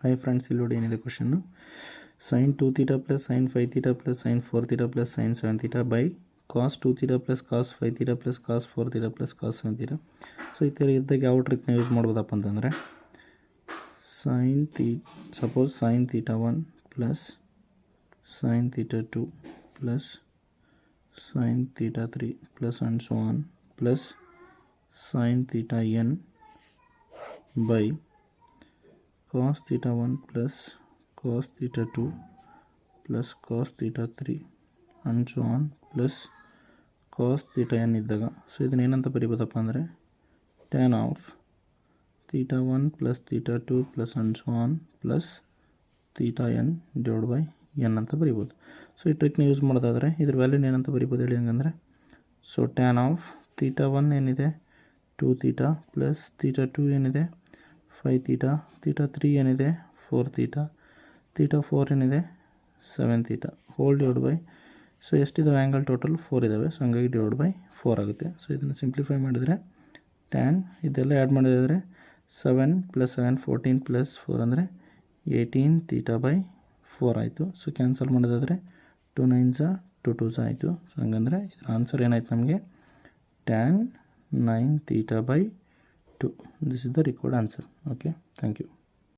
Hi friends, ಇಲ್ಲಿ ನೋಡಿ ಏನಿದೆ question. sin 2 θ plus sin 5 θ plus sin 4 θ plus sin 7 θ by cos 2 θ plus cos 5 θ plus cos 4 theta plus cos 7 θ. So ಈ ಥರ ಇದ್ದಾಗ ಯಾವ ಟ್ರಿಕ್ನ ಯೂಸ್ ಮಾಡ್ಬೋದಪ್ಪ ಅಂತಂದರೆ, suppose sin θ1 plus sin θ2 plus sin θ3 plus and so on plus sin θn by cos θ1 plus cos θ2 plus cos θ3 and so on plus cos θn ಇದ್ದಾಗ, so ಇದನ್ನ ಏನಂತ ಬರಿಬೋದಪ್ಪ ಅಂದರೆ tan of θ1 plus θ2 plus and so on plus θn divide by n ಅಂತ ಬರಿಬೋದು. So ಈ ಟ್ರಿಕ್ನ use ಮಾಡೋದಾದರೆ ಇದ್ರ ವ್ಯಾಲ್ಯೂನ ಏನಂತ ಬರಿಬೋದು ಹೇಳಿ ಹಂಗಂದರೆ, ಸೊ tan ಆಫ್ θ1 ಏನಿದೆ 2 θ ಪ್ಲಸ್ θ2 ಏನಿದೆ 5 θ, θ3 ಏನಿದೆ 4 θ, θ4 ಏನಿದೆ 7 θ ಹೋಲ್ ಡಿವೈಡ್ ಬೈ, ಸೊ ಎಷ್ಟಿದಾವೆ ಆ್ಯಂಗಲ್ ಟೋಟಲ್ 4 ಇದ್ದಾವೆ, ಸೊ ಹಂಗಾಗಿ ಡಿವೈಡ್ ಬೈ 4 ಆಗುತ್ತೆ. ಸೊ ಇದನ್ನು ಸಿಂಪ್ಲಿಫೈ ಮಾಡಿದರೆ ಟ್ಯಾನ್ ಇದೆಲ್ಲ ಆ್ಯಡ್ ಮಾಡಿದರೆ 7 + 7 14 + 4 ಅಂದರೆ 18 θ ಬೈ 4 ಆಯಿತು. ಸೊ ಕ್ಯಾನ್ಸಲ್ ಮಾಡೋದಾದರೆ 2 9s 2 2s ಆಯಿತು. ಸೊ ಹಂಗಂದರೆ ಇದರ ಆನ್ಸರ್ ಏನಾಯ್ತು ನಮಗೆ tan 9 θ by 2. This is the required answer. Okay, thank you.